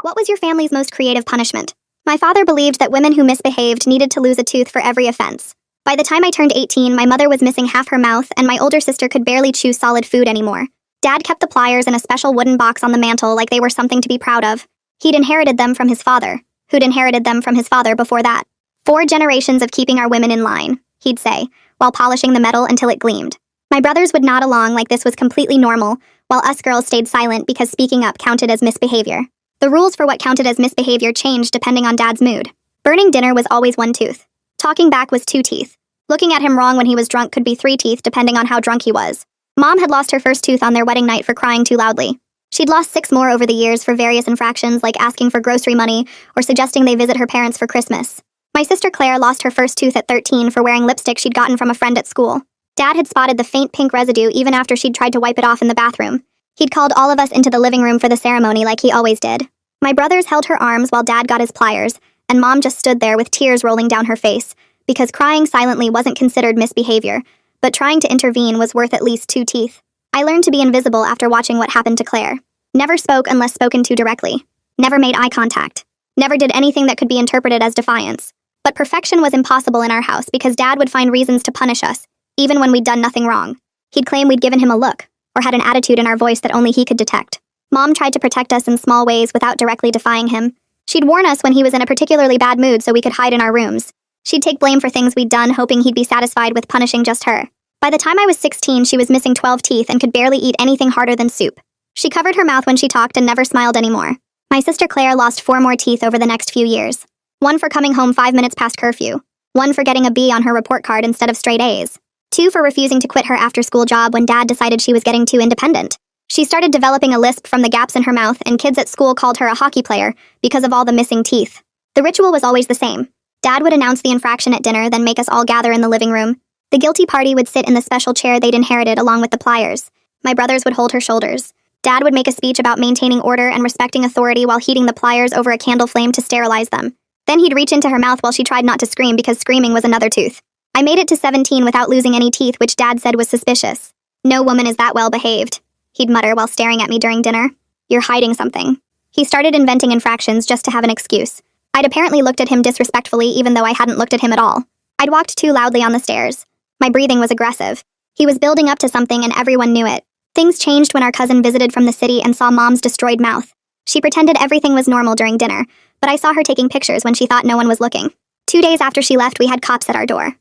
What was your family's most creative punishment? My father believed that women who misbehaved needed to lose a tooth for every offense. By the time I turned 18, my mother was missing half her mouth, and my older sister could barely chew solid food anymore. Dad kept the pliers in a special wooden box on the mantel like they were something to be proud of. He'd inherited them from his father, who'd inherited them from his father before that. 4 generations of keeping our women in line, he'd say, while polishing the metal until it gleamed. My brothers would nod along like this was completely normal, while us girls stayed silent because speaking up counted as misbehavior. The rules for what counted as misbehavior changed depending on Dad's mood. Burning dinner was always 1 tooth. Talking back was 2 teeth. Looking at him wrong when he was drunk could be 3 teeth depending on how drunk he was. Mom had lost her first tooth on their wedding night for crying too loudly. She'd lost 6 more over the years for various infractions like asking for grocery money or suggesting they visit her parents for Christmas. My sister Claire lost her first tooth at 13 for wearing lipstick she'd gotten from a friend at school. Dad had spotted the faint pink residue even after she'd tried to wipe it off in the bathroom. He'd called all of us into the living room for the ceremony like he always did. My brothers held her arms while Dad got his pliers, and Mom just stood there with tears rolling down her face, because crying silently wasn't considered misbehavior, but trying to intervene was worth at least 2 teeth. I learned to be invisible after watching what happened to Claire. Never spoke unless spoken to directly. Never made eye contact. Never did anything that could be interpreted as defiance. But perfection was impossible in our house because Dad would find reasons to punish us, even when we'd done nothing wrong. He'd claim we'd given him a look, or had an attitude in our voice that only he could detect. Mom tried to protect us in small ways without directly defying him. She'd warn us when he was in a particularly bad mood so we could hide in our rooms. She'd take blame for things we'd done, hoping he'd be satisfied with punishing just her. By the time I was 16, she was missing 12 teeth and could barely eat anything harder than soup. She covered her mouth when she talked and never smiled anymore. My sister Claire lost 4 more teeth over the next few years. 1 for coming home 5 minutes past curfew. 1 for getting a B on her report card instead of straight A's. 2 for refusing to quit her after-school job when Dad decided she was getting too independent. She started developing a lisp from the gaps in her mouth, and kids at school called her a hockey player because of all the missing teeth. The ritual was always the same. Dad would announce the infraction at dinner, then make us all gather in the living room. The guilty party would sit in the special chair they'd inherited along with the pliers. My brothers would hold her shoulders. Dad would make a speech about maintaining order and respecting authority while heating the pliers over a candle flame to sterilize them. Then he'd reach into her mouth while she tried not to scream because screaming was another tooth. I made it to 17 without losing any teeth, which Dad said was suspicious. "No woman is that well behaved," he'd mutter while staring at me during dinner. "You're hiding something." He started inventing infractions just to have an excuse. I'd apparently looked at him disrespectfully even though I hadn't looked at him at all. I'd walked too loudly on the stairs. My breathing was aggressive. He was building up to something and everyone knew it. Things changed when our cousin visited from the city and saw Mom's destroyed mouth. She pretended everything was normal during dinner, but I saw her taking pictures when she thought no one was looking. 2 days after she left, we had cops at our door.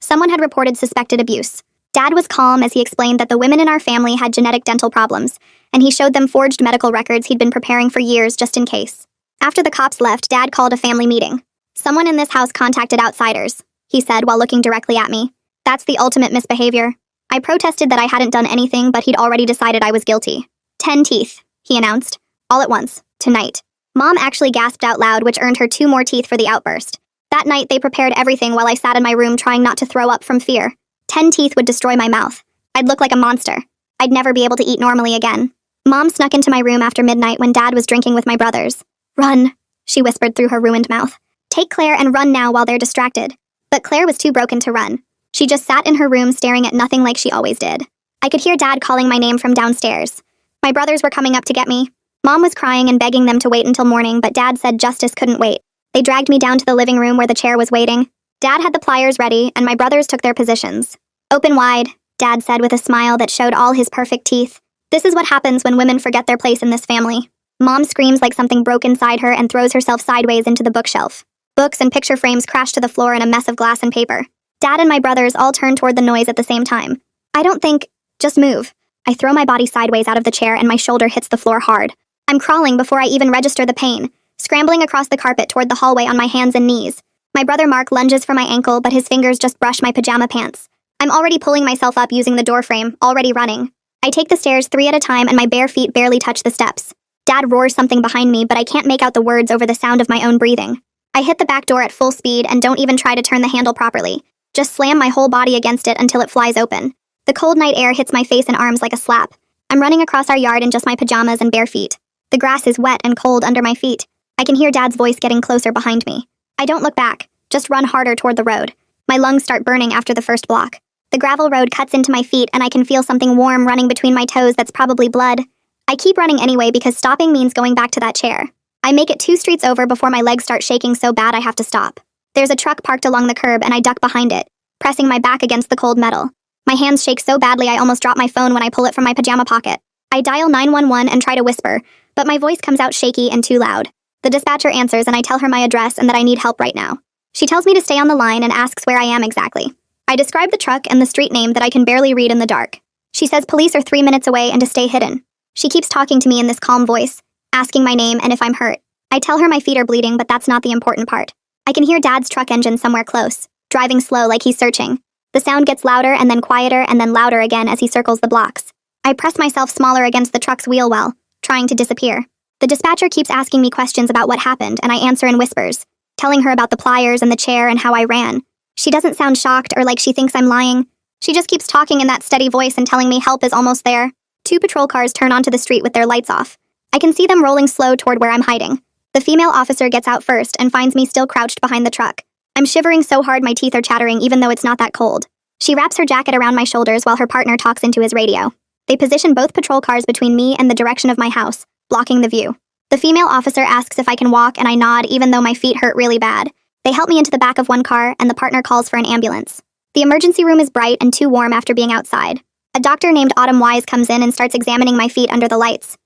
Someone had reported suspected abuse. Dad was calm as he explained that the women in our family had genetic dental problems, and he showed them forged medical records he'd been preparing for years just in case. After the cops left, Dad called a family meeting. "Someone in this house contacted outsiders," he said while looking directly at me. "That's the ultimate misbehavior." I protested that I hadn't done anything, but he'd already decided I was guilty. 10 teeth, he announced. All at once, tonight. Mom actually gasped out loud, which earned her 2 more teeth for the outburst. That night, they prepared everything while I sat in my room trying not to throw up from fear. 10 teeth would destroy my mouth. I'd look like a monster. I'd never be able to eat normally again. Mom snuck into my room after midnight when Dad was drinking with my brothers. "Run," she whispered through her ruined mouth. "Take Claire and run now while they're distracted." But Claire was too broken to run. She just sat in her room staring at nothing like she always did. I could hear Dad calling my name from downstairs. My brothers were coming up to get me. Mom was crying and begging them to wait until morning, but Dad said justice couldn't wait. They dragged me down to the living room where the chair was waiting. Dad had the pliers ready, and my brothers took their positions. "Open wide," Dad said with a smile that showed all his perfect teeth. "This is what happens when women forget their place in this family." Mom screams like something broke inside her and throws herself sideways into the bookshelf. Books and picture frames crash to the floor in a mess of glass and paper. Dad and my brothers all turn toward the noise at the same time. I don't think, just move. I throw my body sideways out of the chair and my shoulder hits the floor hard. I'm crawling before I even register the pain, scrambling across the carpet toward the hallway on my hands and knees. My brother Mark lunges for my ankle, but his fingers just brush my pajama pants. I'm already pulling myself up using the doorframe, already running. I take the stairs 3 at a time and my bare feet barely touch the steps. Dad roars something behind me, but I can't make out the words over the sound of my own breathing. I hit the back door at full speed and don't even try to turn the handle properly. Just slam my whole body against it until it flies open. The cold night air hits my face and arms like a slap. I'm running across our yard in just my pajamas and bare feet. The grass is wet and cold under my feet. I can hear Dad's voice getting closer behind me. I don't look back, just run harder toward the road. My lungs start burning after the first block. The gravel road cuts into my feet and I can feel something warm running between my toes that's probably blood. I keep running anyway because stopping means going back to that chair. I make it 2 streets over before my legs start shaking so bad I have to stop. There's a truck parked along the curb and I duck behind it, pressing my back against the cold metal. My hands shake so badly I almost drop my phone when I pull it from my pajama pocket. I dial 911 and try to whisper, but my voice comes out shaky and too loud. The dispatcher answers and I tell her my address and that I need help right now. She tells me to stay on the line and asks where I am exactly. I describe the truck and the street name that I can barely read in the dark. She says police are 3 minutes away and to stay hidden. She keeps talking to me in this calm voice, asking my name and if I'm hurt. I tell her my feet are bleeding, but that's not the important part. I can hear Dad's truck engine somewhere close, driving slow like he's searching. The sound gets louder and then quieter and then louder again as he circles the blocks. I press myself smaller against the truck's wheel well, trying to disappear. The dispatcher keeps asking me questions about what happened and I answer in whispers, telling her about the pliers and the chair and how I ran. She doesn't sound shocked or like she thinks I'm lying. She just keeps talking in that steady voice and telling me help is almost there. 2 patrol cars turn onto the street with their lights off. I can see them rolling slow toward where I'm hiding. The female officer gets out first and finds me still crouched behind the truck. I'm shivering so hard my teeth are chattering even though it's not that cold. She wraps her jacket around my shoulders while her partner talks into his radio. They position both patrol cars between me and the direction of my house, blocking the view. The female officer asks if I can walk and I nod even though my feet hurt really bad. They help me into the back of one car and the partner calls for an ambulance. The emergency room is bright and too warm after being outside. A doctor named Autumn Wise comes in and starts examining my feet under the lights.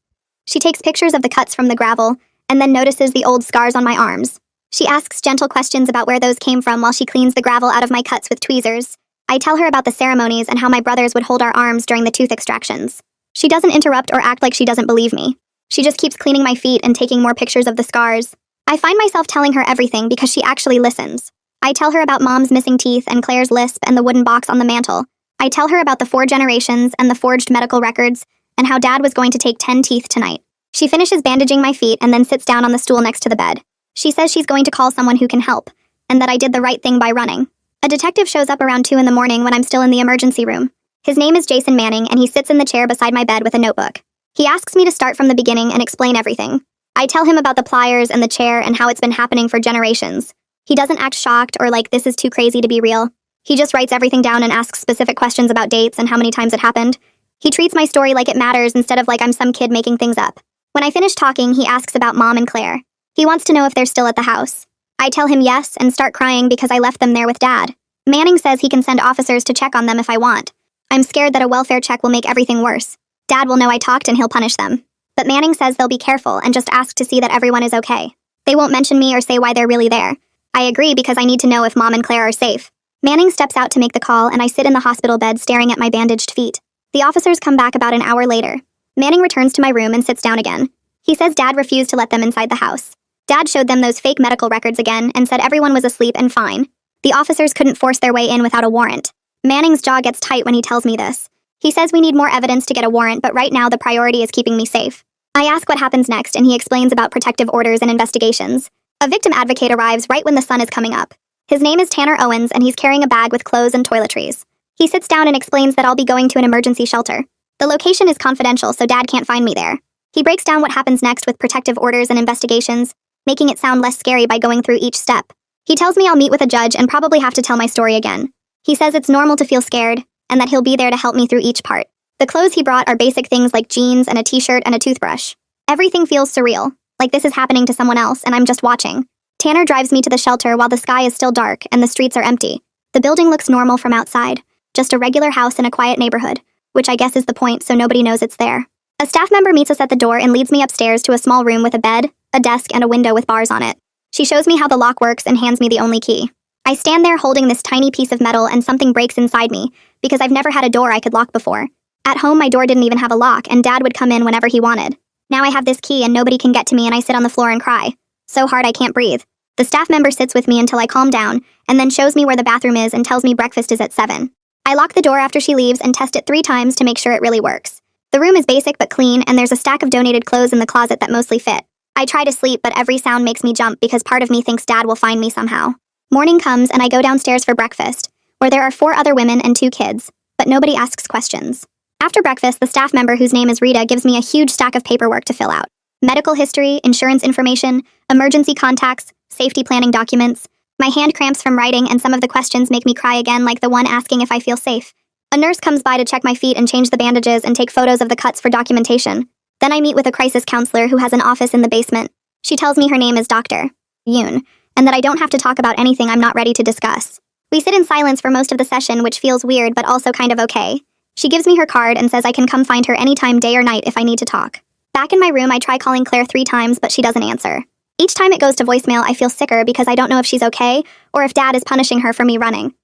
She takes pictures of the cuts from the gravel and then notices the old scars on my arms. She asks gentle questions about where those came from while she cleans the gravel out of my cuts with tweezers. I tell her about the ceremonies and how my brothers would hold our arms during the tooth extractions. She doesn't interrupt or act like she doesn't believe me. She just keeps cleaning my feet and taking more pictures of the scars. I find myself telling her everything because she actually listens. I tell her about Mom's missing teeth and Claire's lisp and the wooden box on the mantle. I tell her about the 4 generations and the forged medical records and how Dad was going to take 10 teeth tonight. She finishes bandaging my feet and then sits down on the stool next to the bed. She says she's going to call someone who can help, and that I did the right thing by running. A detective shows up around 2 in the morning when I'm still in the emergency room. His name is Jason Manning, and he sits in the chair beside my bed with a notebook. He asks me to start from the beginning and explain everything. I tell him about the pliers and the chair and how it's been happening for generations. He doesn't act shocked or like this is too crazy to be real. He just writes everything down and asks specific questions about dates and how many times it happened. He treats my story like it matters instead of like I'm some kid making things up. When I finish talking, he asks about Mom and Claire. He wants to know if they're still at the house. I tell him yes and start crying because I left them there with Dad. Manning says he can send officers to check on them if I want. I'm scared that a welfare check will make everything worse. Dad will know I talked and he'll punish them. But Manning says they'll be careful and just ask to see that everyone is okay. They won't mention me or say why they're really there. I agree because I need to know if Mom and Claire are safe. Manning steps out to make the call and I sit in the hospital bed staring at my bandaged feet. The officers come back about an hour later. Manning returns to my room and sits down again. He says Dad refused to let them inside the house. Dad showed them those fake medical records again and said everyone was asleep and fine. The officers couldn't force their way in without a warrant. Manning's jaw gets tight when he tells me this. He says we need more evidence to get a warrant, but right now the priority is keeping me safe. I ask what happens next and he explains about protective orders and investigations. A victim advocate arrives right when the sun is coming up. His name is Tanner Owens and he's carrying a bag with clothes and toiletries. He sits down and explains that I'll be going to an emergency shelter. The location is confidential so Dad can't find me there. He breaks down what happens next with protective orders and investigations, making it sound less scary by going through each step. He tells me I'll meet with a judge and probably have to tell my story again. He says it's normal to feel scared, and that he'll be there to help me through each part. The clothes he brought are basic things like jeans and a t-shirt and a toothbrush. Everything feels surreal, like this is happening to someone else and I'm just watching. Tanner drives me to the shelter while the sky is still dark and the streets are empty. The building looks normal from outside, just a regular house in a quiet neighborhood, which I guess is the point so nobody knows it's there. A staff member meets us at the door and leads me upstairs to a small room with a bed, a desk, and a window with bars on it. She shows me how the lock works and hands me the only key. I stand there holding this tiny piece of metal and something breaks inside me because I've never had a door I could lock before. At home, my door didn't even have a lock and Dad would come in whenever he wanted. Now I have this key and nobody can get to me and I sit on the floor and cry. So hard I can't breathe. The staff member sits with me until I calm down and then shows me where the bathroom is and tells me breakfast is at 7. I lock the door after she leaves and test it 3 times to make sure it really works. The room is basic but clean and there's a stack of donated clothes in the closet that mostly fit. I try to sleep, but every sound makes me jump because part of me thinks Dad will find me somehow. Morning comes and I go downstairs for breakfast, where there are 4 other women and 2 kids, but nobody asks questions. After breakfast, the staff member whose name is Rita gives me a huge stack of paperwork to fill out. Medical history, insurance information, emergency contacts, safety planning documents. My hand cramps from writing and some of the questions make me cry again, like the one asking if I feel safe. A nurse comes by to check my feet and change the bandages and take photos of the cuts for documentation. Then I meet with a crisis counselor who has an office in the basement. She tells me her name is Dr. Yoon, and that I don't have to talk about anything I'm not ready to discuss. We sit in silence for most of the session, which feels weird but also kind of okay. She gives me her card and says I can come find her anytime, day or night, if I need to talk. Back in my room, I try calling Claire 3 times, but she doesn't answer. Each time it goes to voicemail, I feel sicker because I don't know if she's okay or if Dad is punishing her for me running.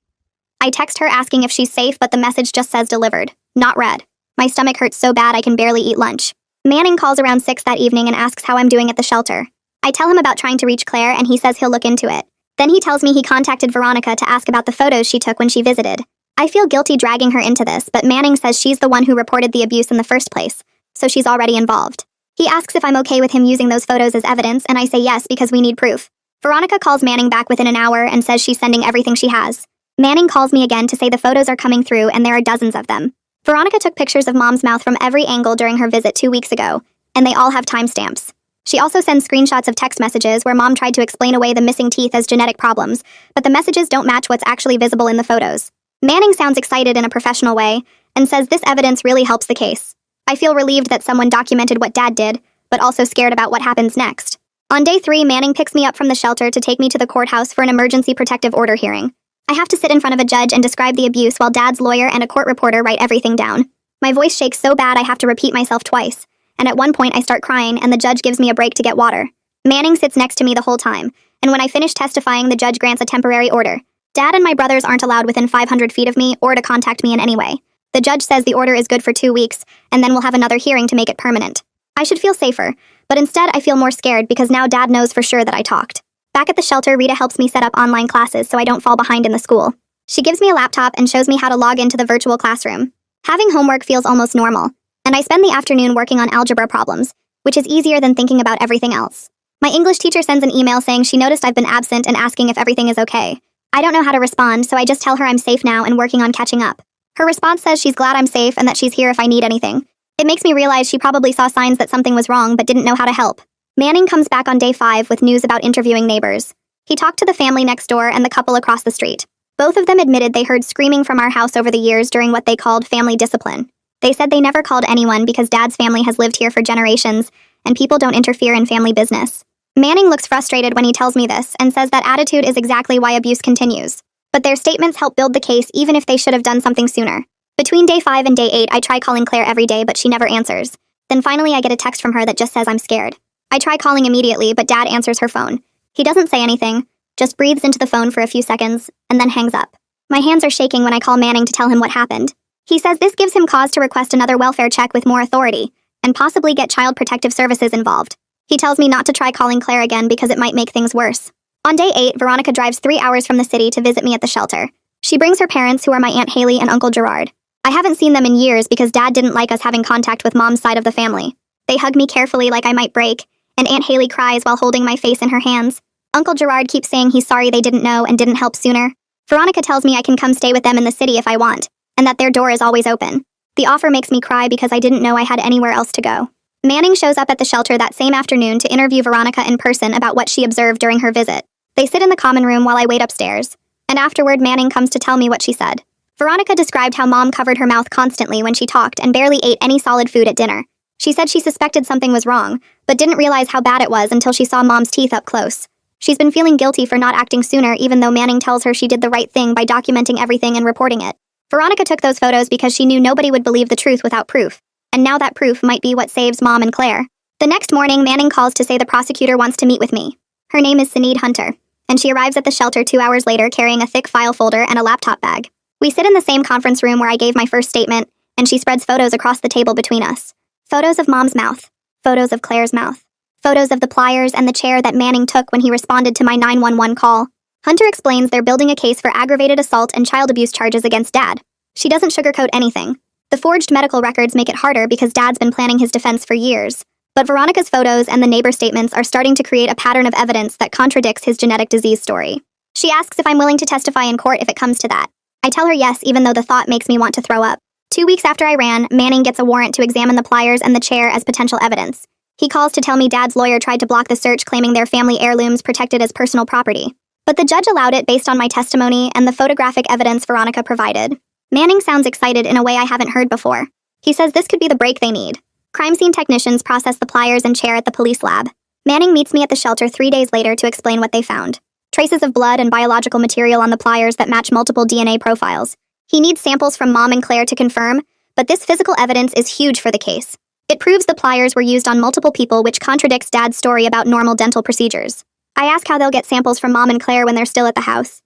I text her asking if she's safe, but the message just says delivered, not read. My stomach hurts so bad I can barely eat lunch. Manning calls around 6 that evening and asks how I'm doing at the shelter. I tell him about trying to reach Claire and he says he'll look into it. Then he tells me he contacted Veronica to ask about the photos she took when she visited. I feel guilty dragging her into this, but Manning says she's the one who reported the abuse in the first place, so she's already involved. He asks if I'm okay with him using those photos as evidence, and I say yes because we need proof. Veronica calls Manning back within an hour and says she's sending everything she has. Manning calls me again to say the photos are coming through and there are dozens of them. Veronica took pictures of Mom's mouth from every angle during her visit 2 weeks ago, and they all have timestamps. She also sends screenshots of text messages where Mom tried to explain away the missing teeth as genetic problems, but the messages don't match what's actually visible in the photos. Manning sounds excited in a professional way and says this evidence really helps the case. I feel relieved that someone documented what Dad did, but also scared about what happens next. On day 3, Manning picks me up from the shelter to take me to the courthouse for an emergency protective order hearing. I have to sit in front of a judge and describe the abuse while Dad's lawyer and a court reporter write everything down. My voice shakes so bad I have to repeat myself twice, and at one point I start crying and the judge gives me a break to get water. Manning sits next to me the whole time, and when I finish testifying, the judge grants a temporary order. Dad and my brothers aren't allowed within 500 feet of me or to contact me in any way. The judge says the order is good for 2 weeks, and then we'll have another hearing to make it permanent. I should feel safer, but instead I feel more scared because now Dad knows for sure that I talked. Back at the shelter, Rita helps me set up online classes so I don't fall behind in the school. She gives me a laptop and shows me how to log into the virtual classroom. Having homework feels almost normal, and I spend the afternoon working on algebra problems, which is easier than thinking about everything else. My English teacher sends an email saying she noticed I've been absent and asking if everything is okay. I don't know how to respond, so I just tell her I'm safe now and working on catching up. Her response says she's glad I'm safe and that she's here if I need anything. It makes me realize she probably saw signs that something was wrong but didn't know how to help. Manning comes back on day 5 with news about interviewing neighbors. He talked to the family next door and the couple across the street. Both of them admitted they heard screaming from our house over the years during what they called family discipline. They said they never called anyone because Dad's family has lived here for generations, and people don't interfere in family business. Manning looks frustrated when he tells me this and says that attitude is exactly why abuse continues. But their statements help build the case even if they should have done something sooner. Between day 5 and day 8, I try calling Claire every day, but she never answers. Then finally I get a text from her that just says I'm scared. I try calling immediately, but Dad answers her phone. He doesn't say anything, just breathes into the phone for a few seconds, and then hangs up. My hands are shaking when I call Manning to tell him what happened. He says this gives him cause to request another welfare check with more authority, and possibly get Child Protective Services involved. He tells me not to try calling Claire again because it might make things worse. On day 8, Veronica drives 3 hours from the city to visit me at the shelter. She brings her parents, who are my Aunt Haley and Uncle Gerard. I haven't seen them in years because Dad didn't like us having contact with Mom's side of the family. They hug me carefully like I might break, and Aunt Haley cries while holding my face in her hands. Uncle Gerard keeps saying he's sorry they didn't know and didn't help sooner. Veronica tells me I can come stay with them in the city if I want, and that their door is always open. The offer makes me cry because I didn't know I had anywhere else to go. Manning shows up at the shelter that same afternoon to interview Veronica in person about what she observed during her visit. They sit in the common room while I wait upstairs, and afterward Manning comes to tell me what she said. Veronica described how Mom covered her mouth constantly when she talked and barely ate any solid food at dinner. She said she suspected something was wrong, but didn't realize how bad it was until she saw Mom's teeth up close. She's been feeling guilty for not acting sooner, even though Manning tells her she did the right thing by documenting everything and reporting it. Veronica took those photos because she knew nobody would believe the truth without proof, and now that proof might be what saves Mom and Claire. The next morning, Manning calls to say the prosecutor wants to meet with me. Her name is Sinead Hunter, and she arrives at the shelter 2 hours later carrying a thick file folder and a laptop bag. We sit in the same conference room where I gave my first statement, and she spreads photos across the table between us. Photos of Mom's mouth, photos of Claire's mouth, photos of the pliers and the chair that Manning took when he responded to my 911 call. Hunter explains they're building a case for aggravated assault and child abuse charges against Dad. She doesn't sugarcoat anything. The forged medical records make it harder because Dad's been planning his defense for years. But Veronica's photos and the neighbor statements are starting to create a pattern of evidence that contradicts his genetic disease story. She asks if I'm willing to testify in court if it comes to that. I tell her yes, even though the thought makes me want to throw up. 2 weeks after I ran, Manning gets a warrant to examine the pliers and the chair as potential evidence. He calls to tell me Dad's lawyer tried to block the search, claiming their family heirlooms protected as personal property. But the judge allowed it based on my testimony and the photographic evidence Veronica provided. Manning sounds excited in a way I haven't heard before. He says this could be the break they need. Crime scene technicians process the pliers and chair at the police lab. Manning meets me at the shelter 3 days later to explain what they found. Traces of blood and biological material on the pliers that match multiple DNA profiles. He needs samples from Mom and Claire to confirm, but this physical evidence is huge for the case. It proves the pliers were used on multiple people, which contradicts Dad's story about normal dental procedures. I ask how they'll get samples from Mom and Claire when they're still at the house.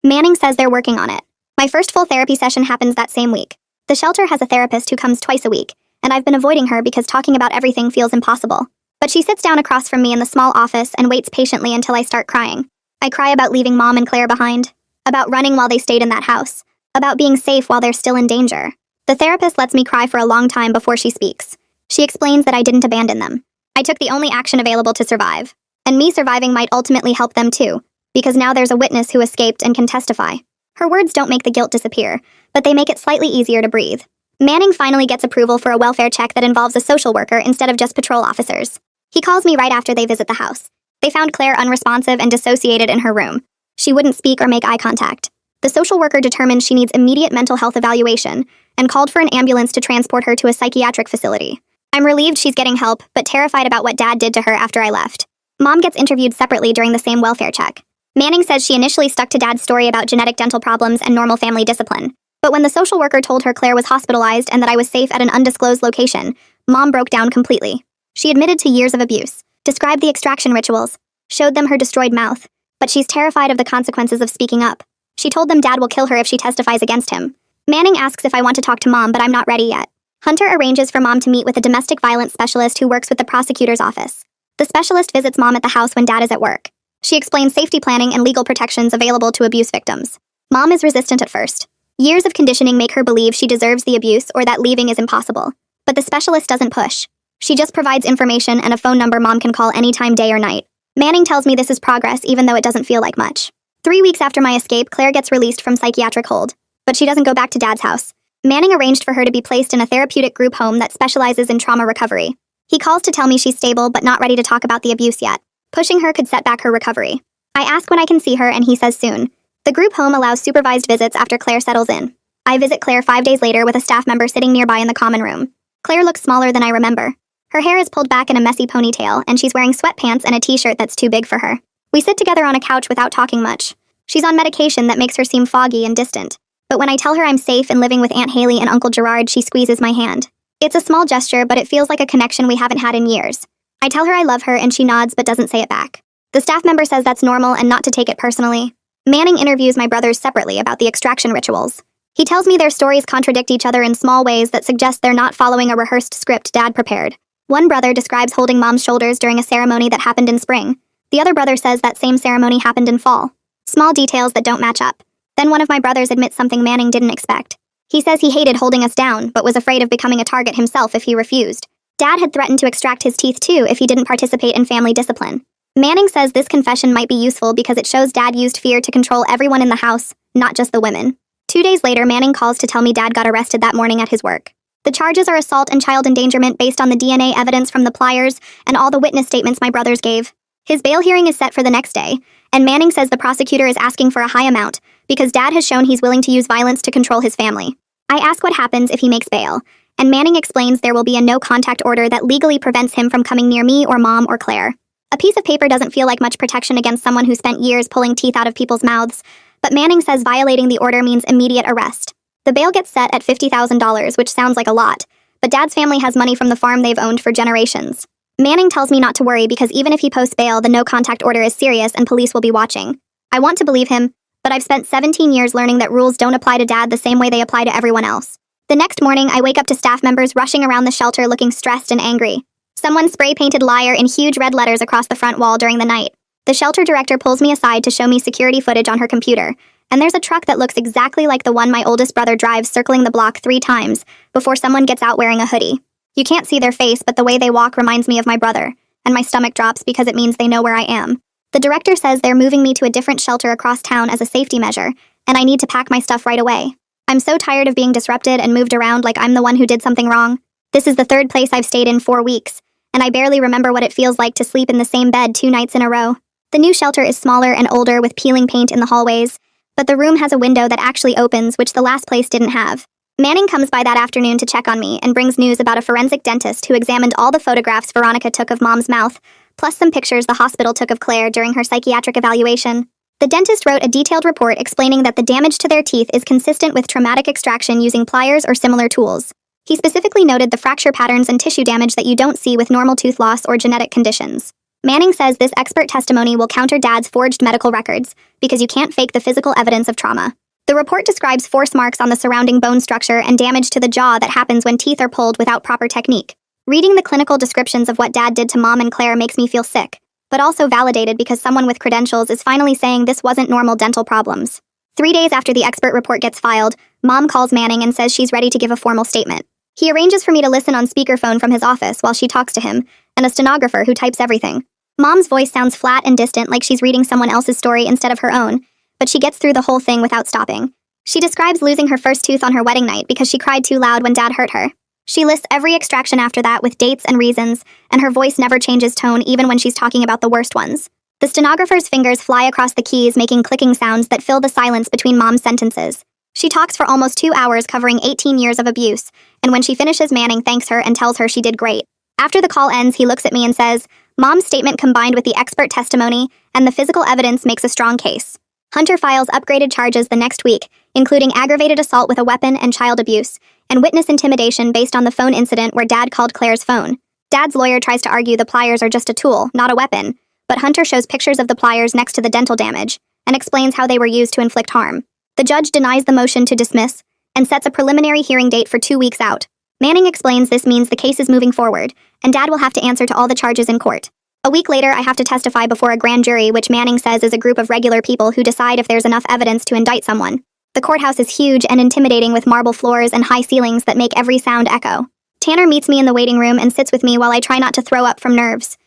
Manning says they're working on it. My first full therapy session happens that same week. The shelter has a therapist who comes twice a week, and I've been avoiding her because talking about everything feels impossible. But she sits down across from me in the small office and waits patiently until I start crying. I cry about leaving Mom and Claire behind, about running while they stayed in that house, about being safe while they're still in danger. The therapist lets me cry for a long time before she speaks. She explains that I didn't abandon them. I took the only action available to survive. And me surviving might ultimately help them too, because now there's a witness who escaped and can testify. Her words don't make the guilt disappear, but they make it slightly easier to breathe. Manning finally gets approval for a welfare check that involves a social worker instead of just patrol officers. He calls me right after they visit the house. They found Claire unresponsive and dissociated in her room. She wouldn't speak or make eye contact. The social worker determined she needs immediate mental health evaluation and called for an ambulance to transport her to a psychiatric facility. I'm relieved she's getting help, but terrified about what Dad did to her after I left. Mom gets interviewed separately during the same welfare check. Manning says she initially stuck to Dad's story about genetic dental problems and normal family discipline. But when the social worker told her Claire was hospitalized and that I was safe at an undisclosed location, Mom broke down completely. She admitted to years of abuse, described the extraction rituals, showed them her destroyed mouth, but she's terrified of the consequences of speaking up. She told them Dad will kill her if she testifies against him. Manning asks if I want to talk to Mom, but I'm not ready yet. Hunter arranges for Mom to meet with a domestic violence specialist who works with the prosecutor's office. The specialist visits Mom at the house when Dad is at work. She explains safety planning and legal protections available to abuse victims. Mom is resistant at first. Years of conditioning make her believe she deserves the abuse or that leaving is impossible. But the specialist doesn't push. She just provides information and a phone number Mom can call anytime, day or night. Manning tells me this is progress even though it doesn't feel like much. 3 weeks after my escape, Claire gets released from psychiatric hold. But she doesn't go back to Dad's house. Manning arranged for her to be placed in a therapeutic group home that specializes in trauma recovery. He calls to tell me she's stable but not ready to talk about the abuse yet. Pushing her could set back her recovery. I ask when I can see her and he says soon. The group home allows supervised visits after Claire settles in. I visit Claire 5 days later with a staff member sitting nearby in the common room. Claire looks smaller than I remember. Her hair is pulled back in a messy ponytail and she's wearing sweatpants and a t-shirt that's too big for her. We sit together on a couch without talking much. She's on medication that makes her seem foggy and distant. But when I tell her I'm safe and living with Aunt Haley and Uncle Gerard, she squeezes my hand. It's a small gesture, but it feels like a connection we haven't had in years. I tell her I love her and she nods but doesn't say it back. The staff member says that's normal and not to take it personally. Manning interviews my brothers separately about the extraction rituals. He tells me their stories contradict each other in small ways that suggest they're not following a rehearsed script Dad prepared. One brother describes holding Mom's shoulders during a ceremony that happened in spring. The other brother says that same ceremony happened in fall. Small details that don't match up. Then one of my brothers admits something Manning didn't expect. He says he hated holding us down, but was afraid of becoming a target himself if he refused. Dad had threatened to extract his teeth too if he didn't participate in family discipline. Manning says this confession might be useful because it shows Dad used fear to control everyone in the house, not just the women. 2 days later, Manning calls to tell me Dad got arrested that morning at his work. The charges are assault and child endangerment based on the DNA evidence from the pliers and all the witness statements my brothers gave. His bail hearing is set for the next day, and Manning says the prosecutor is asking for a high amount because Dad has shown he's willing to use violence to control his family. I ask what happens if he makes bail, and Manning explains there will be a no-contact order that legally prevents him from coming near me or Mom or Claire. A piece of paper doesn't feel like much protection against someone who spent years pulling teeth out of people's mouths, but Manning says violating the order means immediate arrest. The bail gets set at $50,000, which sounds like a lot, but Dad's family has money from the farm they've owned for generations. Manning tells me not to worry because even if he posts bail, the no-contact order is serious and police will be watching. I want to believe him, but I've spent 17 years learning that rules don't apply to Dad the same way they apply to everyone else. The next morning, I wake up to staff members rushing around the shelter looking stressed and angry. Someone spray-painted liar in huge red letters across the front wall during the night. The shelter director pulls me aside to show me security footage on her computer, and there's a truck that looks exactly like the one my oldest brother drives circling the block 3 times before someone gets out wearing a hoodie. You can't see their face, but the way they walk reminds me of my brother, and my stomach drops because it means they know where I am. The director says they're moving me to a different shelter across town as a safety measure, and I need to pack my stuff right away. I'm so tired of being disrupted and moved around like I'm the one who did something wrong. This is the 3rd place I've stayed in 4 weeks, and I barely remember what it feels like to sleep in the same bed 2 nights in a row. The new shelter is smaller and older with peeling paint in the hallways, but the room has a window that actually opens, which the last place didn't have. Manning comes by that afternoon to check on me and brings news about a forensic dentist who examined all the photographs Veronica took of Mom's mouth, plus some pictures the hospital took of Claire during her psychiatric evaluation. The dentist wrote a detailed report explaining that the damage to their teeth is consistent with traumatic extraction using pliers or similar tools. He specifically noted the fracture patterns and tissue damage that you don't see with normal tooth loss or genetic conditions. Manning says this expert testimony will counter Dad's forged medical records, because you can't fake the physical evidence of trauma. The report describes force marks on the surrounding bone structure and damage to the jaw that happens when teeth are pulled without proper technique. Reading the clinical descriptions of what Dad did to Mom and Claire makes me feel sick, but also validated because someone with credentials is finally saying this wasn't normal dental problems. 3 days after the expert report gets filed, Mom calls Manning and says she's ready to give a formal statement. He arranges for me to listen on speakerphone from his office while she talks to him, and a stenographer who types everything. Mom's voice sounds flat and distant, like she's reading someone else's story instead of her own, but she gets through the whole thing without stopping. She describes losing her first tooth on her wedding night because she cried too loud when Dad hurt her. She lists every extraction after that with dates and reasons, and her voice never changes tone even when she's talking about the worst ones. The stenographer's fingers fly across the keys, making clicking sounds that fill the silence between Mom's sentences. She talks for almost 2 hours, covering 18 years of abuse, and when she finishes, Manning thanks her and tells her she did great. After the call ends, he looks at me and says, "Mom's statement combined with the expert testimony and the physical evidence makes a strong case." Hunter files upgraded charges the next week, including aggravated assault with a weapon and child abuse, and witness intimidation based on the phone incident where Dad called Claire's phone. Dad's lawyer tries to argue the pliers are just a tool, not a weapon, but Hunter shows pictures of the pliers next to the dental damage and explains how they were used to inflict harm. The judge denies the motion to dismiss and sets a preliminary hearing date for 2 weeks out. Manning explains this means the case is moving forward, and Dad will have to answer to all the charges in court. A week later, I have to testify before a grand jury, which Manning says is a group of regular people who decide if there's enough evidence to indict someone. The courthouse is huge and intimidating with marble floors and high ceilings that make every sound echo. Tanner meets me in the waiting room and sits with me while I try not to throw up from nerves.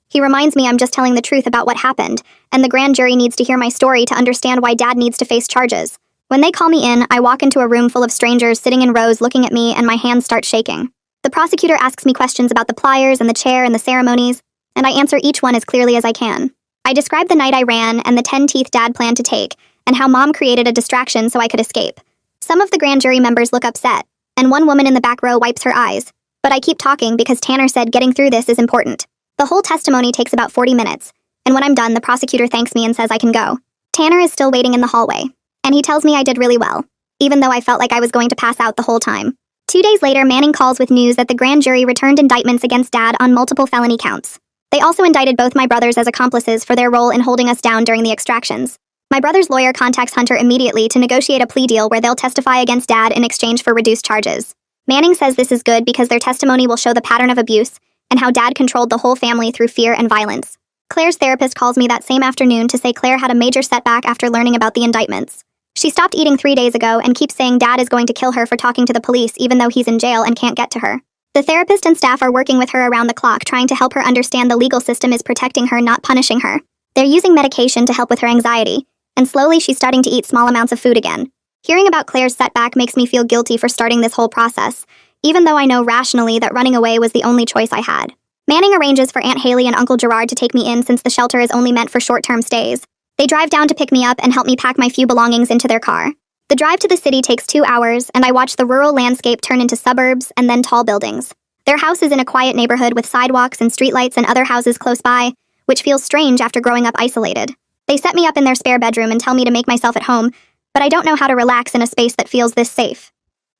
He reminds me I'm just telling the truth about what happened, and the grand jury needs to hear my story to understand why Dad needs to face charges. When they call me in, I walk into a room full of strangers sitting in rows looking at me, and my hands start shaking. The prosecutor asks me questions about the pliers and the chair and the ceremonies, and I answer each one as clearly as I can. I describe the night I ran and the 10 teeth Dad planned to take, and how Mom created a distraction so I could escape. Some of the grand jury members look upset, and one woman in the back row wipes her eyes, but I keep talking because Tanner said getting through this is important. The whole testimony takes about 40 minutes, and when I'm done, the prosecutor thanks me and says I can go. Tanner is still waiting in the hallway, and he tells me I did really well, even though I felt like I was going to pass out the whole time. 2 days later, Manning calls with news that the grand jury returned indictments against Dad on multiple felony counts. They also indicted both my brothers as accomplices for their role in holding us down during the extractions. My brother's lawyer contacts Hunter immediately to negotiate a plea deal where they'll testify against Dad in exchange for reduced charges. Manning says this is good because their testimony will show the pattern of abuse and how Dad controlled the whole family through fear and violence. Claire's therapist calls me that same afternoon to say Claire had a major setback after learning about the indictments. She stopped eating 3 days ago and keeps saying Dad is going to kill her for talking to the police even though he's in jail and can't get to her. The therapist and staff are working with her around the clock, trying to help her understand the legal system is protecting her, not punishing her. They're using medication to help with her anxiety, and slowly she's starting to eat small amounts of food again. Hearing about Claire's setback makes me feel guilty for starting this whole process, even though I know rationally that running away was the only choice I had. Manning arranges for Aunt Haley and Uncle Gerard to take me in since the shelter is only meant for short-term stays. They drive down to pick me up and help me pack my few belongings into their car. The drive to the city takes 2 hours, and I watch the rural landscape turn into suburbs and then tall buildings. Their house is in a quiet neighborhood with sidewalks and streetlights and other houses close by, which feels strange after growing up isolated. They set me up in their spare bedroom and tell me to make myself at home, but I don't know how to relax in a space that feels this safe.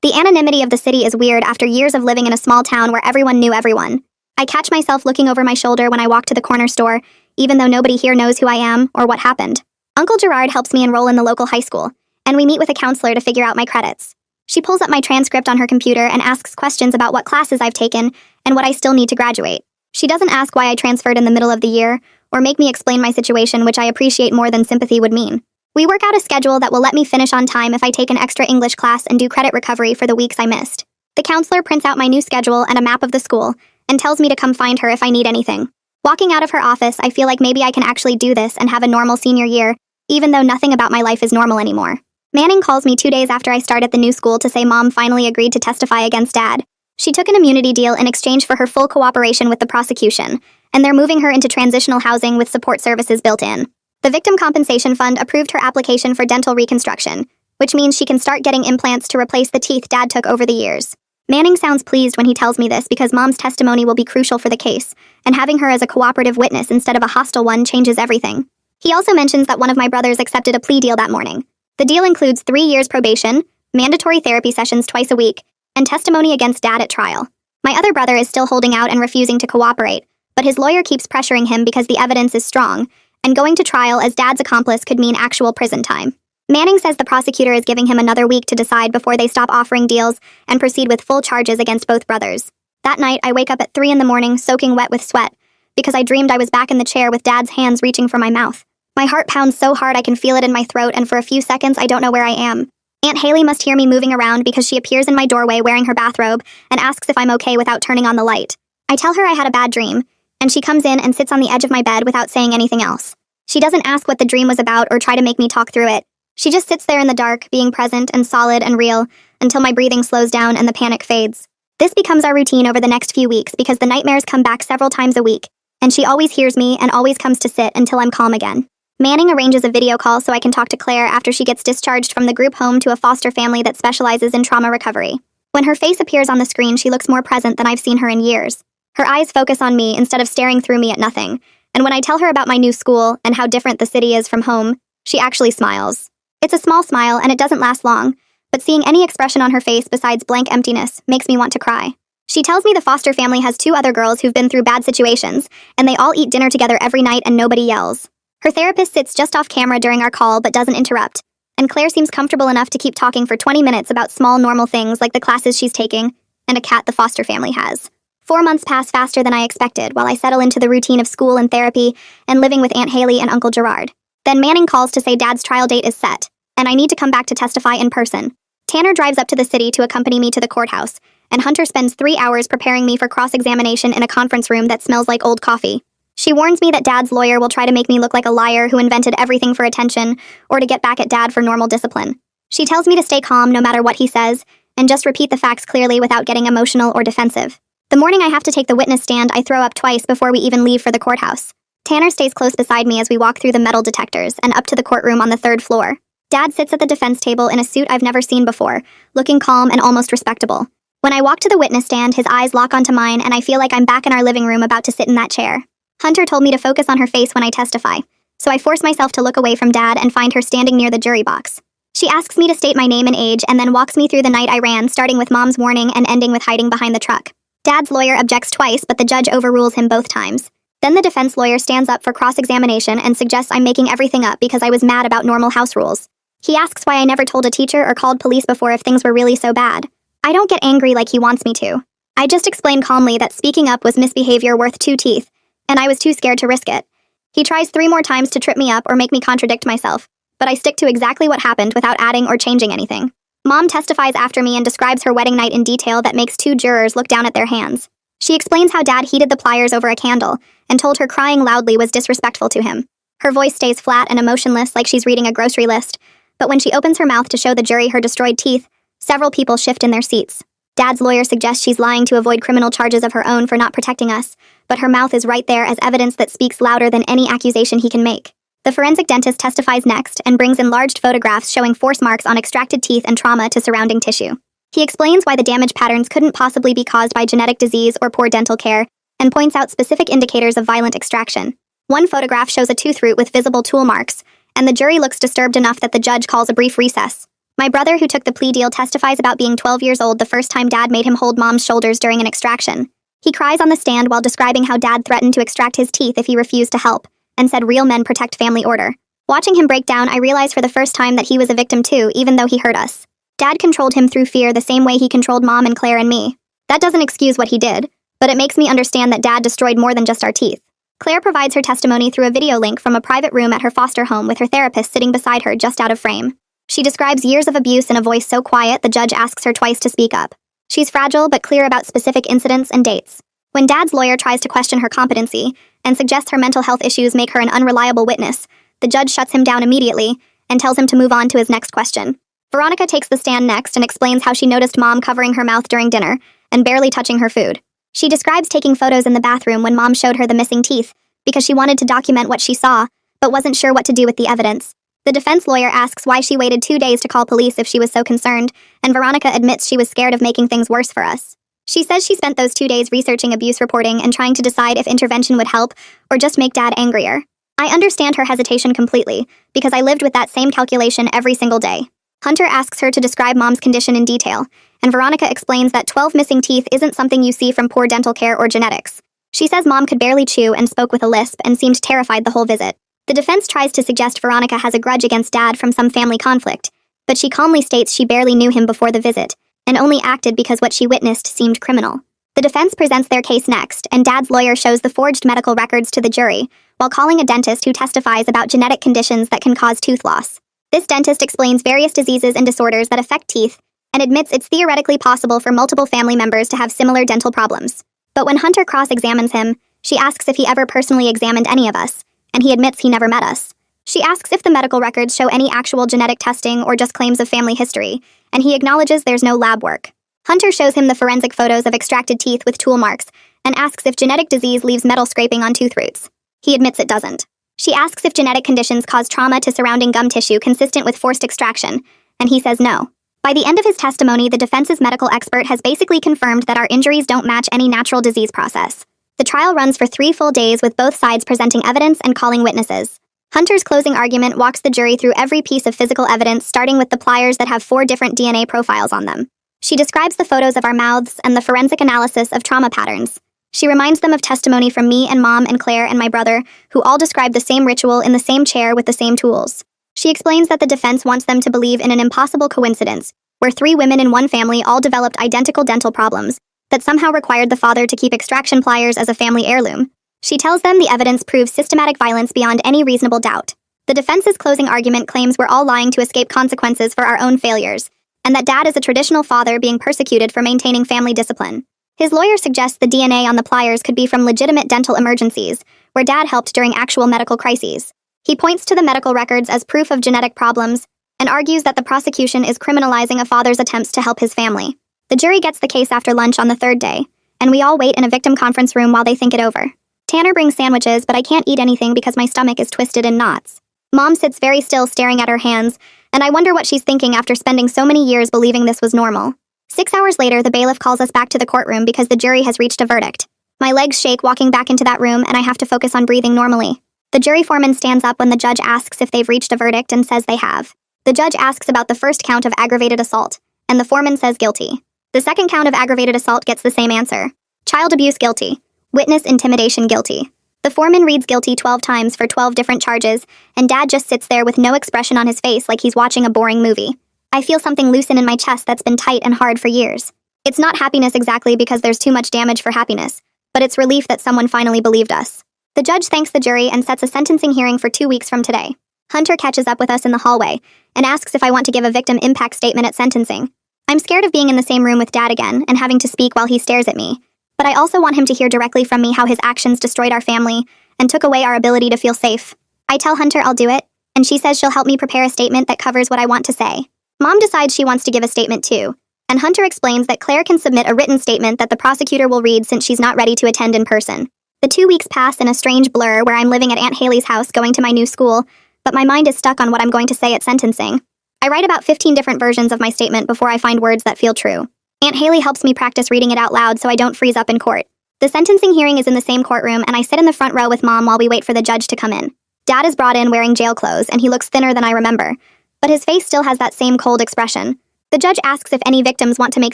The anonymity of the city is weird after years of living in a small town where everyone knew everyone. I catch myself looking over my shoulder when I walk to the corner store, even though nobody here knows who I am or what happened. Uncle Gerard helps me enroll in the local high school, and we meet with a counselor to figure out my credits. She pulls up my transcript on her computer and asks questions about what classes I've taken and what I still need to graduate. She doesn't ask why I transferred in the middle of the year, or make me explain my situation, which I appreciate more than sympathy would mean. We work out a schedule that will let me finish on time if I take an extra English class and do credit recovery for the weeks I missed. The counselor prints out my new schedule and a map of the school, and tells me to come find her if I need anything. Walking out of her office, I feel like maybe I can actually do this and have a normal senior year, even though nothing about my life is normal anymore. Manning calls me 2 days after I start at the new school to say Mom finally agreed to testify against Dad. She took an immunity deal in exchange for her full cooperation with the prosecution, and they're moving her into transitional housing with support services built in. The Victim Compensation Fund approved her application for dental reconstruction, which means she can start getting implants to replace the teeth Dad took over the years. Manning sounds pleased when he tells me this because Mom's testimony will be crucial for the case, and having her as a cooperative witness instead of a hostile one changes everything. He also mentions that one of my brothers accepted a plea deal that morning. The deal includes 3 years probation, mandatory therapy sessions twice a week, and testimony against Dad at trial. My other brother is still holding out and refusing to cooperate, but his lawyer keeps pressuring him because the evidence is strong, and going to trial as Dad's accomplice could mean actual prison time. Manning says the prosecutor is giving him another week to decide before they stop offering deals and proceed with full charges against both brothers. That night, I wake up at 3 a.m, soaking wet with sweat, because I dreamed I was back in the chair with Dad's hands reaching for my mouth. My heart pounds so hard I can feel it in my throat, and for a few seconds I don't know where I am. Aunt Haley must hear me moving around because she appears in my doorway wearing her bathrobe and asks if I'm okay without turning on the light. I tell her I had a bad dream, and she comes in and sits on the edge of my bed without saying anything else. She doesn't ask what the dream was about or try to make me talk through it. She just sits there in the dark, being present and solid and real, until my breathing slows down and the panic fades. This becomes our routine over the next few weeks because the nightmares come back several times a week, and she always hears me and always comes to sit until I'm calm again. Manning arranges a video call so I can talk to Claire after she gets discharged from the group home to a foster family that specializes in trauma recovery. When her face appears on the screen, she looks more present than I've seen her in years. Her eyes focus on me instead of staring through me at nothing, and when I tell her about my new school and how different the city is from home, she actually smiles. It's a small smile and it doesn't last long, but seeing any expression on her face besides blank emptiness makes me want to cry. She tells me the foster family has 2 other girls who've been through bad situations, and they all eat dinner together every night and nobody yells. Her therapist sits just off camera during our call but doesn't interrupt, and Claire seems comfortable enough to keep talking for 20 minutes about small normal things like the classes she's taking and a cat the foster family has. 4 months pass faster than I expected while I settle into the routine of school and therapy and living with Aunt Haley and Uncle Gerard. Then Manning calls to say Dad's trial date is set, and I need to come back to testify in person. Tanner drives up to the city to accompany me to the courthouse, and Hunter spends 3 hours preparing me for cross-examination in a conference room that smells like old coffee. She warns me that Dad's lawyer will try to make me look like a liar who invented everything for attention or to get back at Dad for normal discipline. She tells me to stay calm no matter what he says, and just repeat the facts clearly without getting emotional or defensive. The morning I have to take the witness stand, I throw up twice before we even leave for the courthouse. Tanner stays close beside me as we walk through the metal detectors and up to the courtroom on the 3rd floor. Dad sits at the defense table in a suit I've never seen before, looking calm and almost respectable. When I walk to the witness stand, his eyes lock onto mine and I feel like I'm back in our living room about to sit in that chair. Hunter told me to focus on her face when I testify, so I force myself to look away from Dad and find her standing near the jury box. She asks me to state my name and age and then walks me through the night I ran, starting with Mom's warning and ending with hiding behind the truck. Dad's lawyer objects twice, but the judge overrules him both times. Then the defense lawyer stands up for cross-examination and suggests I'm making everything up because I was mad about normal house rules. He asks why I never told a teacher or called police before if things were really so bad. I don't get angry like he wants me to. I just explain calmly that speaking up was misbehavior worth 2 teeth, and I was too scared to risk it. He tries 3 more times to trip me up or make me contradict myself, but I stick to exactly what happened without adding or changing anything. Mom testifies after me and describes her wedding night in detail that makes 2 jurors look down at their hands. She explains how Dad heated the pliers over a candle and told her crying loudly was disrespectful to him. Her voice stays flat and emotionless like she's reading a grocery list, but when she opens her mouth to show the jury her destroyed teeth, several people shift in their seats. Dad's lawyer suggests she's lying to avoid criminal charges of her own for not protecting us, but her mouth is right there as evidence that speaks louder than any accusation he can make. The forensic dentist testifies next and brings enlarged photographs showing force marks on extracted teeth and trauma to surrounding tissue. He explains why the damage patterns couldn't possibly be caused by genetic disease or poor dental care, and points out specific indicators of violent extraction. One photograph shows a tooth root with visible tool marks, and the jury looks disturbed enough that the judge calls a brief recess. My brother, who took the plea deal, testifies about being 12 years old the first time Dad made him hold Mom's shoulders during an extraction. He cries on the stand while describing how Dad threatened to extract his teeth if he refused to help, and said real men protect family order. Watching him break down, I realized for the first time that he was a victim too, even though he hurt us. Dad controlled him through fear the same way he controlled Mom and Claire and me. That doesn't excuse what he did, but it makes me understand that Dad destroyed more than just our teeth. Claire provides her testimony through a video link from a private room at her foster home with her therapist sitting beside her just out of frame. She describes years of abuse in a voice so quiet the judge asks her twice to speak up. She's fragile but clear about specific incidents and dates. When Dad's lawyer tries to question her competency and suggests her mental health issues make her an unreliable witness, the judge shuts him down immediately and tells him to move on to his next question. Veronica takes the stand next and explains how she noticed Mom covering her mouth during dinner and barely touching her food. She describes taking photos in the bathroom when Mom showed her the missing teeth because she wanted to document what she saw, but wasn't sure what to do with the evidence. The defense lawyer asks why she waited 2 days to call police if she was so concerned, and Veronica admits she was scared of making things worse for us. She says she spent those 2 days researching abuse reporting and trying to decide if intervention would help or just make Dad angrier. I understand her hesitation completely, because I lived with that same calculation every single day. Hunter asks her to describe Mom's condition in detail, and Veronica explains that 12 missing teeth isn't something you see from poor dental care or genetics. She says Mom could barely chew and spoke with a lisp and seemed terrified the whole visit. The defense tries to suggest Veronica has a grudge against Dad from some family conflict, but she calmly states she barely knew him before the visit, and only acted because what she witnessed seemed criminal. The defense presents their case next, and Dad's lawyer shows the forged medical records to the jury, while calling a dentist who testifies about genetic conditions that can cause tooth loss. This dentist explains various diseases and disorders that affect teeth, and admits it's theoretically possible for multiple family members to have similar dental problems. But when Hunter cross-examines him, she asks if he ever personally examined any of us, and he admits he never met us. She asks if the medical records show any actual genetic testing or just claims of family history, and he acknowledges there's no lab work. Hunter shows him the forensic photos of extracted teeth with tool marks, and asks if genetic disease leaves metal scraping on tooth roots. He admits it doesn't. She asks if genetic conditions cause trauma to surrounding gum tissue consistent with forced extraction, and he says no. By the end of his testimony, the defense's medical expert has basically confirmed that our injuries don't match any natural disease process. The trial runs for 3 full days with both sides presenting evidence and calling witnesses. Hunter's closing argument walks the jury through every piece of physical evidence, starting with the pliers that have 4 different DNA profiles on them. She describes the photos of our mouths and the forensic analysis of trauma patterns. She reminds them of testimony from me and Mom and Claire and my brother, who all described the same ritual in the same chair with the same tools. She explains that the defense wants them to believe in an impossible coincidence, where 3 women in one family all developed identical dental problems, that somehow required the father to keep extraction pliers as a family heirloom. She tells them the evidence proves systematic violence beyond any reasonable doubt. The defense's closing argument claims we're all lying to escape consequences for our own failures, and that Dad is a traditional father being persecuted for maintaining family discipline. His lawyer suggests the DNA on the pliers could be from legitimate dental emergencies, where Dad helped during actual medical crises. He points to the medical records as proof of genetic problems, and argues that the prosecution is criminalizing a father's attempts to help his family. The jury gets the case after lunch on the 3rd day, and we all wait in a victim conference room while they think it over. Tanner brings sandwiches, but I can't eat anything because my stomach is twisted in knots. Mom sits very still staring at her hands, and I wonder what she's thinking after spending so many years believing this was normal. 6 hours later, the bailiff calls us back to the courtroom because the jury has reached a verdict. My legs shake walking back into that room, and I have to focus on breathing normally. The jury foreman stands up when the judge asks if they've reached a verdict and says they have. The judge asks about the first count of aggravated assault, and the foreman says guilty. The second count of aggravated assault gets the same answer. Child abuse guilty. Witness intimidation guilty. The foreman reads guilty 12 times for 12 different charges, and Dad just sits there with no expression on his face like he's watching a boring movie. I feel something loosen in my chest that's been tight and hard for years. It's not happiness exactly because there's too much damage for happiness, but it's relief that someone finally believed us. The judge thanks the jury and sets a sentencing hearing for 2 weeks from today. Hunter catches up with us in the hallway and asks if I want to give a victim impact statement at sentencing. I'm scared of being in the same room with Dad again and having to speak while he stares at me, but I also want him to hear directly from me how his actions destroyed our family and took away our ability to feel safe. I tell Hunter I'll do it, and she says she'll help me prepare a statement that covers what I want to say. Mom decides she wants to give a statement too, and Hunter explains that Claire can submit a written statement that the prosecutor will read since she's not ready to attend in person. The 2 weeks pass in a strange blur where I'm living at Aunt Haley's house going to my new school, but my mind is stuck on what I'm going to say at sentencing. I write about 15 different versions of my statement before I find words that feel true. Aunt Haley helps me practice reading it out loud so I don't freeze up in court. The sentencing hearing is in the same courtroom, and I sit in the front row with Mom while we wait for the judge to come in. Dad is brought in wearing jail clothes, and he looks thinner than I remember, but his face still has that same cold expression. The judge asks if any victims want to make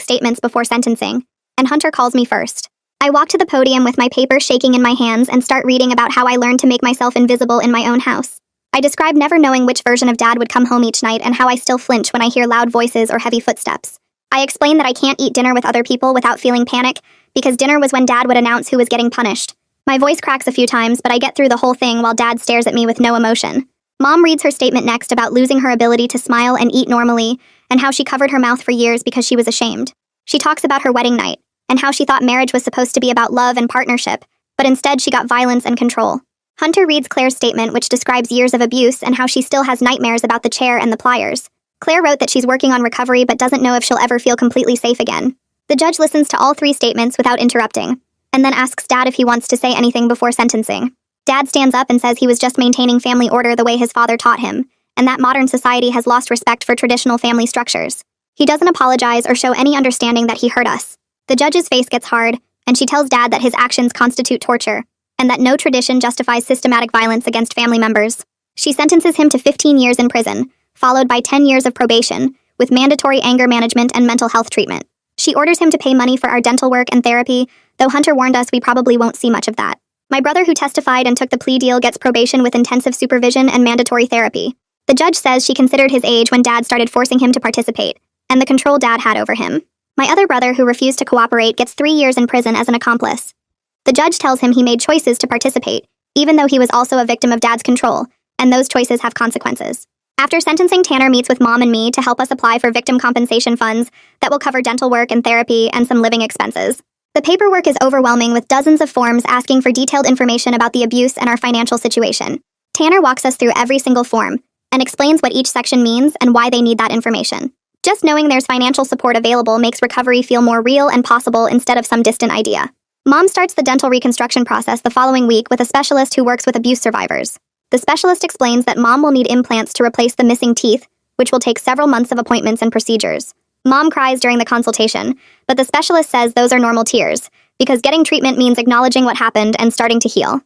statements before sentencing, and Hunter calls me first. I walk to the podium with my paper shaking in my hands and start reading about how I learned to make myself invisible in my own house. I describe never knowing which version of Dad would come home each night and how I still flinch when I hear loud voices or heavy footsteps. I explain that I can't eat dinner with other people without feeling panic, because dinner was when Dad would announce who was getting punished. My voice cracks a few times, but I get through the whole thing while Dad stares at me with no emotion. Mom reads her statement next about losing her ability to smile and eat normally, and how she covered her mouth for years because she was ashamed. She talks about her wedding night, and how she thought marriage was supposed to be about love and partnership, but instead she got violence and control. Hunter reads Claire's statement, which describes years of abuse and how she still has nightmares about the chair and the pliers. Claire wrote that she's working on recovery but doesn't know if she'll ever feel completely safe again. The judge listens to all 3 statements without interrupting, and then asks Dad if he wants to say anything before sentencing. Dad stands up and says he was just maintaining family order the way his father taught him, and that modern society has lost respect for traditional family structures. He doesn't apologize or show any understanding that he hurt us. The judge's face gets hard, and she tells Dad that his actions constitute torture, and that no tradition justifies systematic violence against family members. She sentences him to 15 years in prison, followed by 10 years of probation, with mandatory anger management and mental health treatment. She orders him to pay money for our dental work and therapy, though Hunter warned us we probably won't see much of that. My brother, who testified and took the plea deal, gets probation with intensive supervision and mandatory therapy. The judge says she considered his age when Dad started forcing him to participate, and the control Dad had over him. My other brother, who refused to cooperate, gets 3 years in prison as an accomplice. The judge tells him he made choices to participate, even though he was also a victim of Dad's control, and those choices have consequences. After sentencing, Tanner meets with Mom and me to help us apply for victim compensation funds that will cover dental work and therapy and some living expenses. The paperwork is overwhelming, with dozens of forms asking for detailed information about the abuse and our financial situation. Tanner walks us through every single form and explains what each section means and why they need that information. Just knowing there's financial support available makes recovery feel more real and possible instead of some distant idea. Mom starts the dental reconstruction process the following week with a specialist who works with abuse survivors. The specialist explains that Mom will need implants to replace the missing teeth, which will take several months of appointments and procedures. Mom cries during the consultation, but the specialist says those are normal tears, because getting treatment means acknowledging what happened and starting to heal.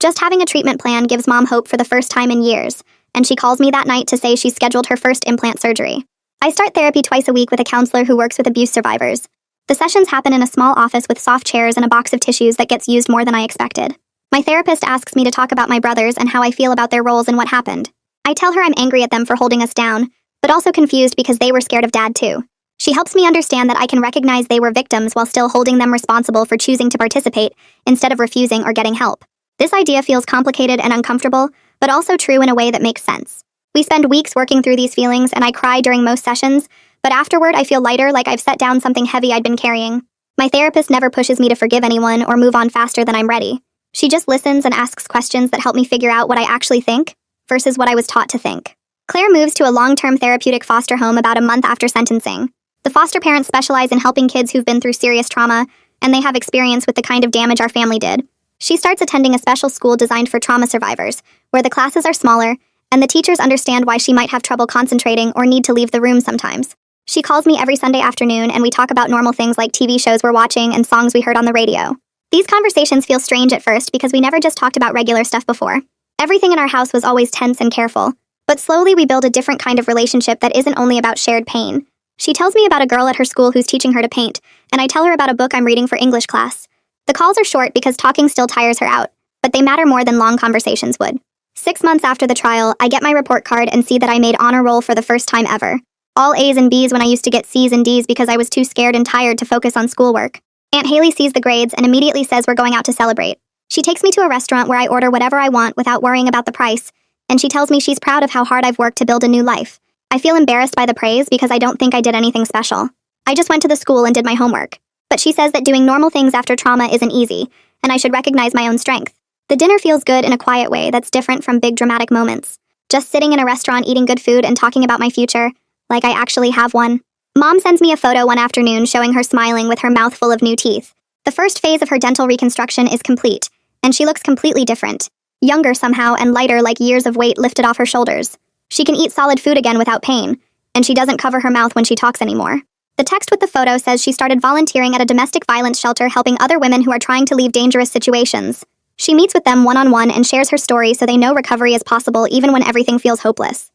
Just having a treatment plan gives Mom hope for the first time in years, and she calls me that night to say she's scheduled her first implant surgery. I start therapy twice a week with a counselor who works with abuse survivors. The sessions happen in a small office with soft chairs and a box of tissues that gets used more than I expected. My therapist asks me to talk about my brothers and how I feel about their roles and what happened. I tell her I'm angry at them for holding us down, but also confused because they were scared of Dad too. She helps me understand that I can recognize they were victims while still holding them responsible for choosing to participate instead of refusing or getting help. This idea feels complicated and uncomfortable, but also true in a way that makes sense. We spend weeks working through these feelings, and I cry during most sessions, but afterward I feel lighter, like I've set down something heavy I'd been carrying. My therapist never pushes me to forgive anyone or move on faster than I'm ready. She just listens and asks questions that help me figure out what I actually think versus what I was taught to think. Claire moves to a long-term therapeutic foster home about a month after sentencing. The foster parents specialize in helping kids who've been through serious trauma, and they have experience with the kind of damage our family did. She starts attending a special school designed for trauma survivors, where the classes are smaller, and the teachers understand why she might have trouble concentrating or need to leave the room sometimes. She calls me every Sunday afternoon, and we talk about normal things like TV shows we're watching and songs we heard on the radio. These conversations feel strange at first because we never just talked about regular stuff before. Everything in our house was always tense and careful, but slowly we build a different kind of relationship that isn't only about shared pain. She tells me about a girl at her school who's teaching her to paint, and I tell her about a book I'm reading for English class. The calls are short because talking still tires her out, but they matter more than long conversations would. 6 months after the trial, I get my report card and see that I made honor roll for the first time ever. All A's and B's when I used to get C's and D's because I was too scared and tired to focus on schoolwork. Aunt Haley sees the grades and immediately says we're going out to celebrate. She takes me to a restaurant where I order whatever I want without worrying about the price, and she tells me she's proud of how hard I've worked to build a new life. I feel embarrassed by the praise because I don't think I did anything special. I just went to the school and did my homework. But she says that doing normal things after trauma isn't easy, and I should recognize my own strength. The dinner feels good in a quiet way that's different from big dramatic moments. Just sitting in a restaurant eating good food and talking about my future, like I actually have one. Mom sends me a photo one afternoon showing her smiling with her mouth full of new teeth. The first phase of her dental reconstruction is complete, and she looks completely different. Younger somehow and lighter, like years of weight lifted off her shoulders. She can eat solid food again without pain, and she doesn't cover her mouth when she talks anymore. The text with the photo says she started volunteering at a domestic violence shelter helping other women who are trying to leave dangerous situations. She meets with them one-on-one and shares her story so they know recovery is possible even when everything feels hopeless.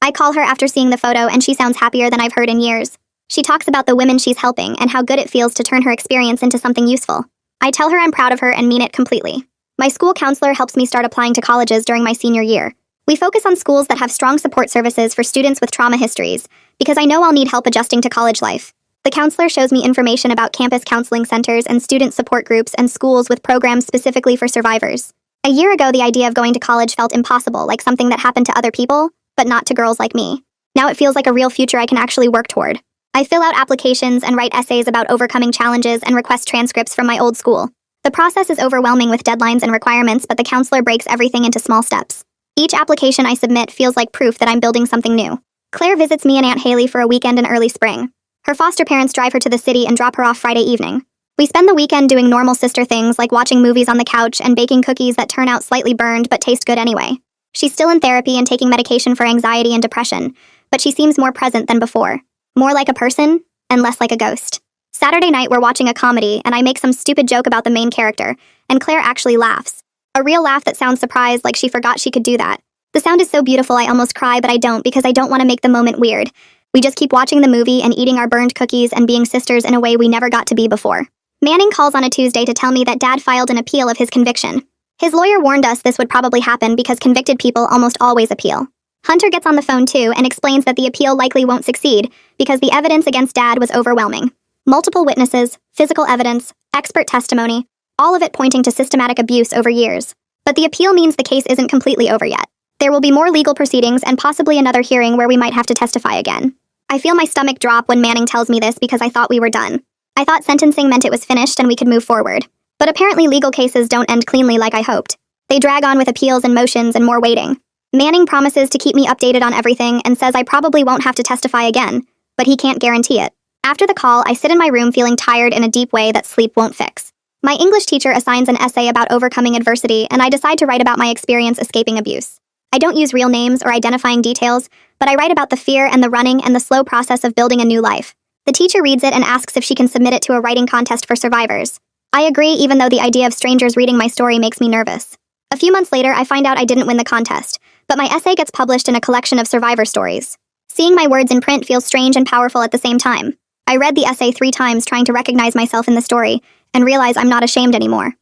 I call her after seeing the photo and she sounds happier than I've heard in years. She talks about the women she's helping and how good it feels to turn her experience into something useful. I tell her I'm proud of her and mean it completely. My school counselor helps me start applying to colleges during my senior year. We focus on schools that have strong support services for students with trauma histories, because I know I'll need help adjusting to college life. The counselor shows me information about campus counseling centers and student support groups and schools with programs specifically for survivors. A year ago, the idea of going to college felt impossible, like something that happened to other people, but not to girls like me. Now it feels like a real future I can actually work toward. I fill out applications and write essays about overcoming challenges and request transcripts from my old school. The process is overwhelming with deadlines and requirements, but the counselor breaks everything into small steps. Each application I submit feels like proof that I'm building something new. Claire visits me and Aunt Haley for a weekend in early spring. Her foster parents drive her to the city and drop her off Friday evening. We spend the weekend doing normal sister things like watching movies on the couch and baking cookies that turn out slightly burned but taste good anyway. She's still in therapy and taking medication for anxiety and depression, but she seems more present than before. More like a person, and less like a ghost. Saturday night, we're watching a comedy, and I make some stupid joke about the main character, and Claire actually laughs. A real laugh that sounds surprised, like she forgot she could do that. The sound is so beautiful I almost cry, but I don't because I don't want to make the moment weird. We just keep watching the movie and eating our burned cookies and being sisters in a way we never got to be before. Manning calls on a Tuesday to tell me that Dad filed an appeal of his conviction. His lawyer warned us this would probably happen because convicted people almost always appeal. Hunter gets on the phone too and explains that the appeal likely won't succeed because the evidence against Dad was overwhelming. Multiple witnesses, physical evidence, expert testimony, all of it pointing to systematic abuse over years. But the appeal means the case isn't completely over yet. There will be more legal proceedings and possibly another hearing where we might have to testify again. I feel my stomach drop when Manning tells me this because I thought we were done. I thought sentencing meant it was finished and we could move forward. But apparently legal cases don't end cleanly like I hoped. They drag on with appeals and motions and more waiting. Manning promises to keep me updated on everything and says I probably won't have to testify again, but he can't guarantee it. After the call, I sit in my room feeling tired in a deep way that sleep won't fix. My English teacher assigns an essay about overcoming adversity, and I decide to write about my experience escaping abuse. I don't use real names or identifying details, but I write about the fear and the running and the slow process of building a new life. The teacher reads it and asks if she can submit it to a writing contest for survivors. I agree, even though the idea of strangers reading my story makes me nervous. A few months later, I find out I didn't win the contest, but my essay gets published in a collection of survivor stories. Seeing my words in print feels strange and powerful at the same time. I read the essay 3 times trying to recognize myself in the story, and realize I'm not ashamed anymore.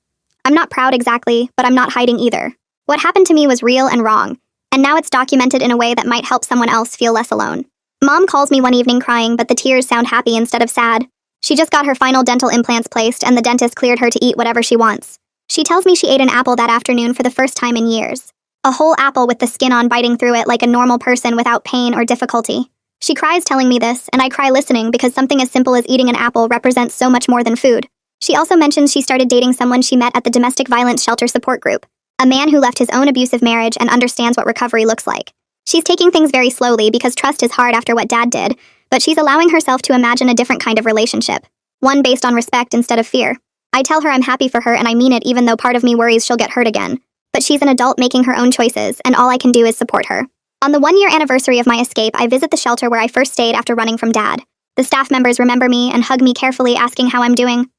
I'm not proud exactly, but I'm not hiding either. What happened to me was real and wrong, and now it's documented in a way that might help someone else feel less alone. Mom calls me one evening crying, but the tears sound happy instead of sad. She just got her final dental implants placed, and the dentist cleared her to eat whatever she wants. She tells me she ate an apple that afternoon for the first time in years. A whole apple with the skin on, biting through it like a normal person without pain or difficulty. She cries telling me this, and I cry listening because something as simple as eating an apple represents so much more than food. She also mentions she started dating someone she met at the domestic violence shelter support group, a man who left his own abusive marriage and understands what recovery looks like. She's taking things very slowly because trust is hard after what Dad did, but she's allowing herself to imagine a different kind of relationship, one based on respect instead of fear. I tell her I'm happy for her and I mean it, even though part of me worries she'll get hurt again. But she's an adult making her own choices, and all I can do is support her. On the 1-year anniversary of my escape, I visit the shelter where I first stayed after running from Dad. The staff members remember me and hug me carefully, asking how I'm doing.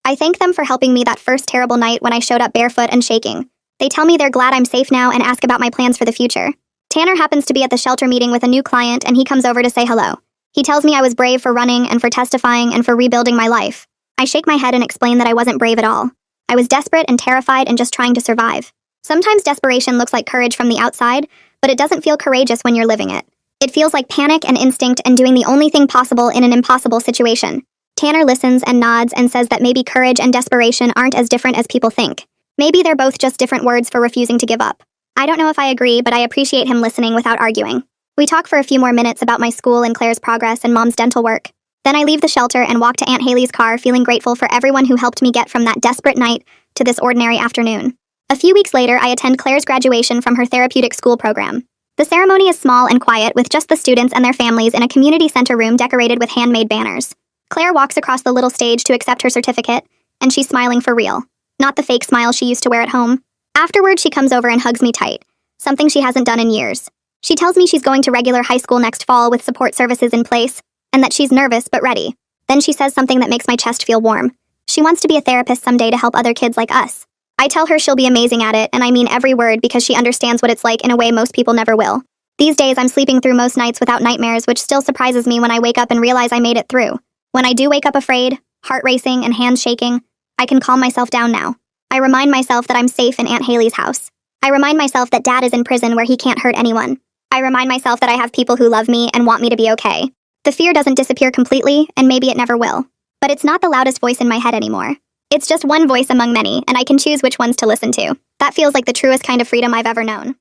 I thank them for helping me that first terrible night when I showed up barefoot and shaking. They tell me they're glad I'm safe now and ask about my plans for the future. Tanner happens to be at the shelter meeting with a new client, and he comes over to say hello. He tells me I was brave for running and for testifying and for rebuilding my life. I shake my head and explain that I wasn't brave at all. I was desperate and terrified and just trying to survive. Sometimes desperation looks like courage from the outside, but it doesn't feel courageous when you're living it. It feels like panic and instinct and doing the only thing possible in an impossible situation. Tanner listens and nods and says that maybe courage and desperation aren't as different as people think. Maybe they're both just different words for refusing to give up. I don't know if I agree, but I appreciate him listening without arguing. We talk for a few more minutes about my school and Claire's progress and Mom's dental work. Then I leave the shelter and walk to Aunt Haley's car, feeling grateful for everyone who helped me get from that desperate night to this ordinary afternoon. A few weeks later, I attend Claire's graduation from her therapeutic school program. The ceremony is small and quiet, with just the students and their families in a community center room decorated with handmade banners. Claire walks across the little stage to accept her certificate, and she's smiling for real, not the fake smile she used to wear at home. Afterward, she comes over and hugs me tight, something she hasn't done in years. She tells me she's going to regular high school next fall with support services in place, and that she's nervous but ready. Then she says something that makes my chest feel warm. She wants to be a therapist someday to help other kids like us. I tell her she'll be amazing at it, and I mean every word because she understands what it's like in a way most people never will. These days, I'm sleeping through most nights without nightmares, which still surprises me when I wake up and realize I made it through. When I do wake up afraid, heart racing, and hands shaking, I can calm myself down now. I remind myself that I'm safe in Aunt Haley's house. I remind myself that Dad is in prison where he can't hurt anyone. I remind myself that I have people who love me and want me to be okay. The fear doesn't disappear completely, and maybe it never will. But it's not the loudest voice in my head anymore. It's just one voice among many, and I can choose which ones to listen to. That feels like the truest kind of freedom I've ever known.